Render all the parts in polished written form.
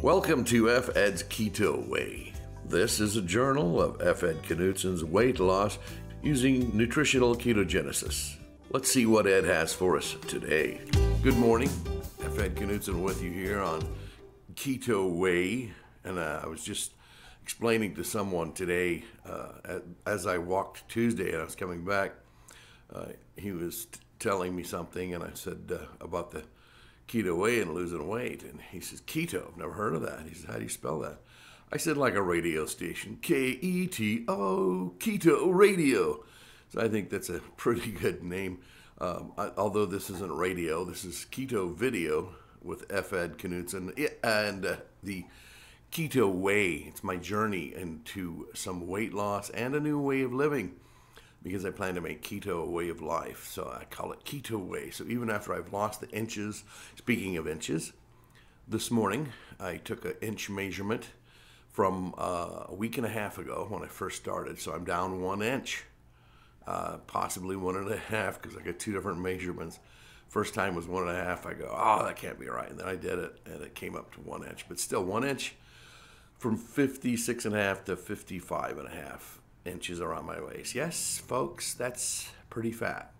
Welcome to Eds KetoWay. This is a journal of Ed Knutson's weight loss using nutritional ketogenesis. Let's see what Ed has for us today. Good morning. Ed Knutson with you here on KetoWay. And I was just explaining to someone today, as I walked Tuesday and I was coming back, he was telling me something, and I said about the keto way and losing weight, and he says, keto, I've never heard of that. He says, how do you spell that? I said, like a radio station, K-E-T-O, Keto Radio. So I think that's a pretty good name. Although this isn't radio, this is Keto Video with Ed Knutson and the Keto Way. It's my journey into some weight loss and a new way of living, because I plan to make keto a way of life. So I call it Keto Way. So even after I've lost the inches, speaking of inches, this morning I took an inch measurement from a week and a half ago when I first started. So I'm down 1 inch, possibly 1.5, because I got two different measurements. First time was 1.5. I go, oh, that can't be right. And then I did it, and it came up to 1 inch. But still 1 inch, from 56.5 to 55.5 inches around my waist. Yes, folks, that's pretty fat.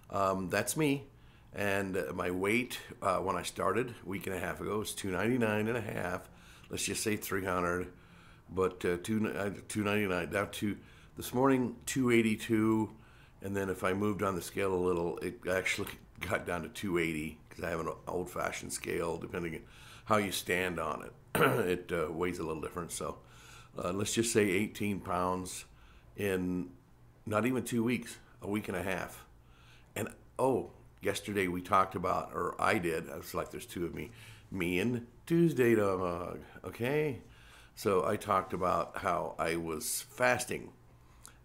That's me. And my weight when I started a week and a half ago was 299.5. Let's just say 300, but 299 down to this morning 282, and then if I moved on the scale a little, it actually got down to 280 because I have an old-fashioned scale. Depending on how you stand on it, it weighs a little different. So let's just say 18 pounds in not even 2 weeks, a week and a half. And yesterday we talked about, or I did, I was like, there's two of me and Tuesday dog, okay? So I talked about how I was fasting,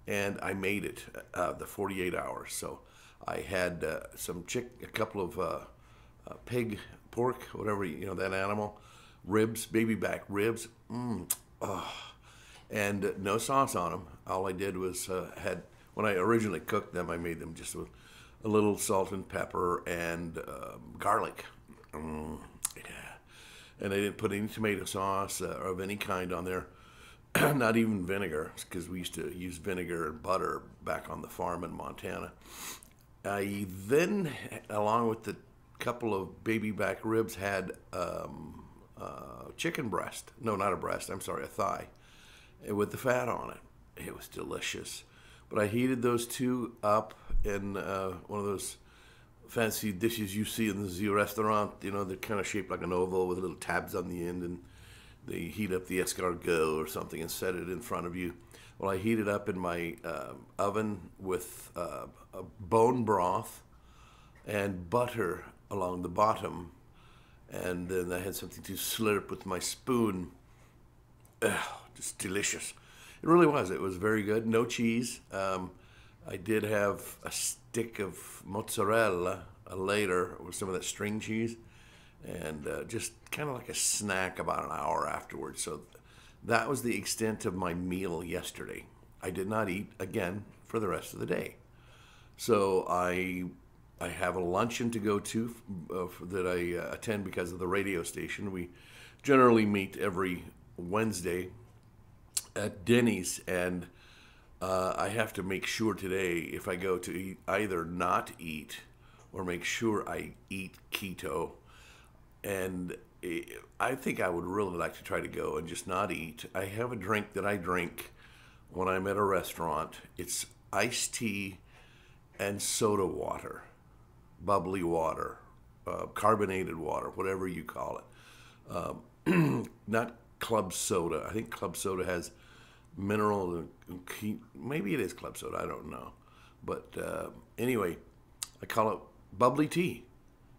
and I made it the 48 hours. So I had a couple of pig, pork, whatever, that animal, ribs, baby back ribs, and no sauce on them. All I did was when I originally cooked them, I made them just with a little salt and pepper and garlic. And I didn't put any tomato sauce of any kind on there, not even vinegar, because we used to use vinegar and butter back on the farm in Montana. I then, along with the couple of baby back ribs, had chicken breast. No, not a breast, I'm sorry, a thigh, with the fat on it. It was delicious. But I heated those two up in one of those fancy dishes you see in the Z restaurant. They're kind of shaped like an oval with little tabs on the end, and they heat up the escargot or something and set it in front of you. Well, I heated up in my oven with a bone broth and butter along the bottom, and then I had something to slurp with my spoon. Just delicious. It really was. It was very good. No cheese. I did have a stick of mozzarella later with some of that string cheese, and just kind of like a snack about an hour afterwards. So that was the extent of my meal yesterday. I did not eat again for the rest of the day. So I have a luncheon to go to that I attend because of the radio station. We generally meet every Wednesday at Denny's, and I have to make sure today, if I go to eat, either not eat or make sure I eat keto. And I think I would really like to try to go and just not eat. I have a drink that I drink when I'm at a restaurant. It's iced tea and soda water, bubbly water, carbonated water, whatever you call it. Not club soda. I think club soda has mineral, maybe it is club soda, I don't know. But anyway, I call it bubbly tea.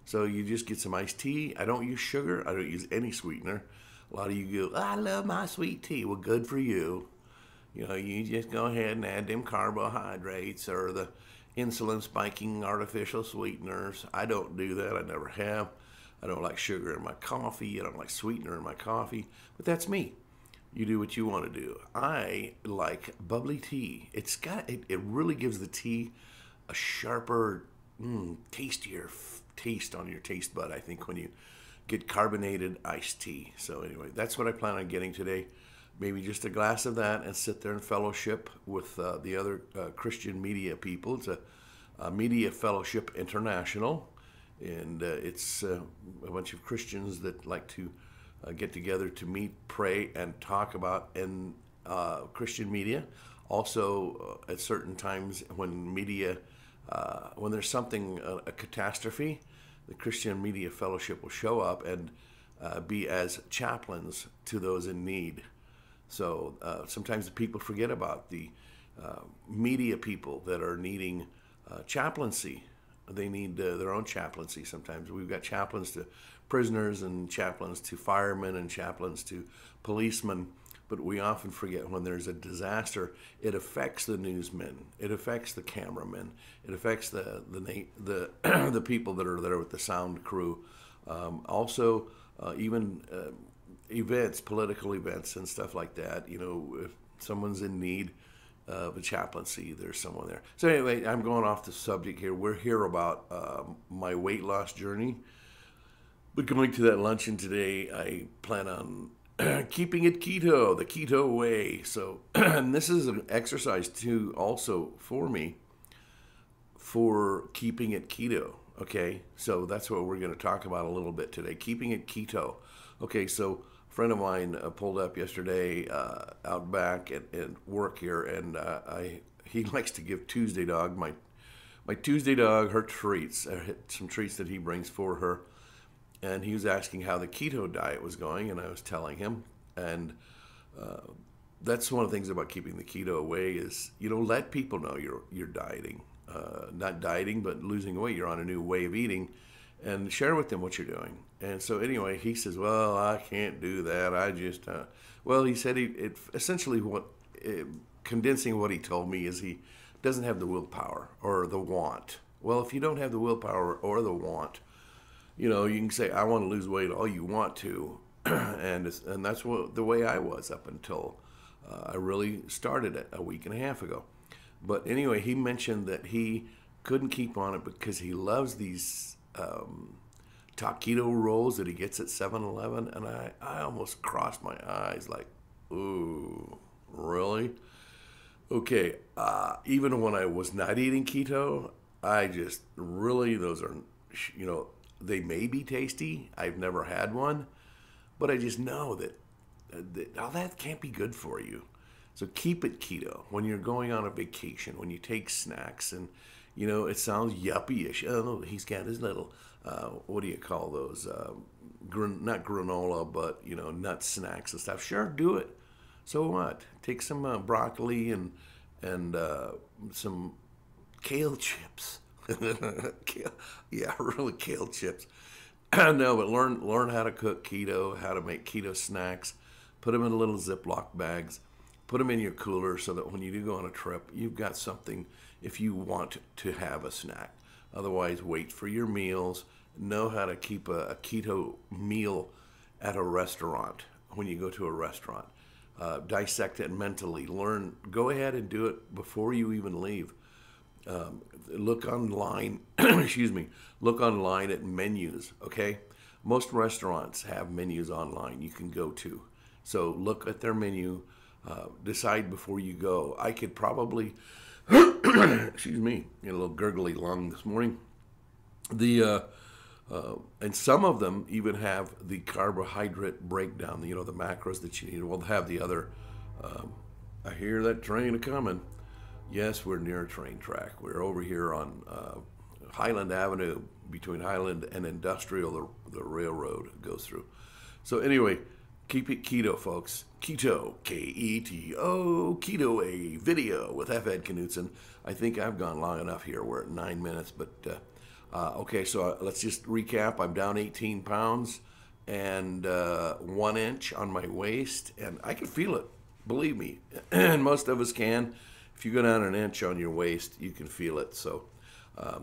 So you just get some iced tea. I don't use sugar. I don't use any sweetener. A lot of you go, I love my sweet tea. Well, good for you. You just go ahead and add them carbohydrates or the insulin spiking artificial sweeteners. I don't do that. I never have. I don't like sugar in my coffee. I don't like sweetener in my coffee. But that's me. You do what you want to do. I like bubbly tea. It really gives the tea a sharper, tastier taste on your taste bud, I think, when you get carbonated iced tea. So anyway, that's what I plan on getting today. Maybe just a glass of that and sit there and fellowship with the other Christian media people. It's a Media Fellowship International, and it's a bunch of Christians that like to get together to meet, pray, and talk about in Christian media. Also, at certain times when media, when there's something, a catastrophe, the Christian Media Fellowship will show up and be as chaplains to those in need. So sometimes the people forget about the media people that are needing chaplaincy. They need their own chaplaincy sometimes. We've got chaplains to prisoners and chaplains to firemen and chaplains to policemen, but we often forget when there's a disaster, it affects the newsmen, it affects the cameramen, it affects the the people that are there with the sound crew. Also, even events, political events and stuff like that. You know, if someone's in need of a chaplaincy, there's someone there. So anyway, I'm going off the subject here. We're here about my weight loss journey. But going to that luncheon today, I plan on keeping it keto, the keto way. So, and this is an exercise too, also for me, for keeping it keto. Okay, so that's what we're going to talk about a little bit today, keeping it keto. Okay, so a friend of mine pulled up yesterday out back at work here, and he likes to give Tuesday Dog, my Tuesday Dog, her treats, some treats that he brings for her. And he was asking how the keto diet was going, and I was telling him. And that's one of the things about keeping the keto way is, you know, let people know you're dieting. Not dieting, but losing weight. You're on a new way of eating, and share with them what you're doing. And so anyway, he says, well, I can't do that. I just, well, he said essentially condensing what he told me is he doesn't have the willpower or the want. Well, if you don't have the willpower or the want, you know, you can say, I want to lose weight all you want to. and that's the way I was up until I really started it a week and a half ago. But anyway, he mentioned that he couldn't keep on it because he loves these taquito rolls that he gets at 7-Eleven. And I almost crossed my eyes like, ooh, really? Okay, even when I was not eating keto, I just really, those are, you know, they may be tasty. I've never had one. But I just know that that can't be good for you. So keep it keto when you're going on a vacation, when you take snacks, and, you know, it sounds yuppie-ish. Oh, he's got his little, what do you call those? Not granola, but, you know, nut snacks and stuff. Sure, do it. So what? Take some broccoli and some kale chips. Yeah, really kale chips. No, but learn how to cook keto, how to make keto snacks. Put them in little Ziploc bags. Put them in your cooler so that when you do go on a trip, you've got something if you want to have a snack. Otherwise, wait for your meals. Know how to keep a keto meal at a restaurant when you go to a restaurant. Dissect it mentally. Learn. Go ahead and do it before you even leave. Look online. Excuse me. Look online at menus. Okay. Most restaurants have menus online you can go to. So look at their menu. Decide before you go. I could probably, excuse me, get a little gurgly lung this morning. And some of them even have the carbohydrate breakdown, you know, the macros that you need. We'll have the other, I hear that train a-coming. Yes, we're near a train track. We're over here on Highland Avenue between Highland and Industrial, the railroad goes through. So anyway, keep it keto, folks. Keto, K-E-T-O, KetoWay video with Ed Knutson. I think I've gone long enough here. We're at 9 minutes, but okay, so let's just recap. I'm down 18 pounds and 1 inch on my waist, and I can feel it, believe me. And most of us can. If you go down 1 inch on your waist, you can feel it. So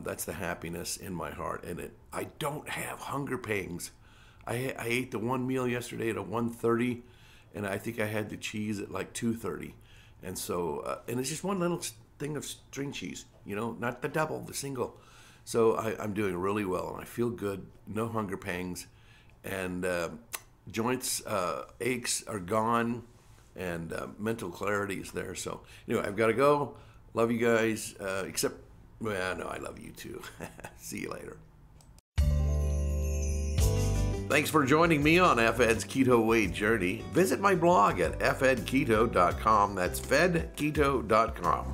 that's the happiness in my heart. And I don't have hunger pangs. I ate the one meal yesterday at 1:30, and I think I had the cheese at like 2:30. And so, and it's just one little thing of string cheese, you know, not the double, the single. So I'm doing really well, and I feel good, no hunger pangs. and joints aches are gone, and mental clarity is there. So anyway, I've got to go. Love you guys, except, well, no, I love you too. See you later. Thanks for joining me on Eds KetoWay journey. Visit my blog at fedketo.com. That's fedketo.com.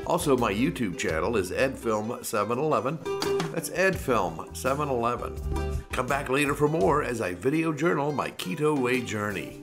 Also, my YouTube channel is EdFilm711. That's EdFilm711. Come back later for more as I video journal my Keto Way journey.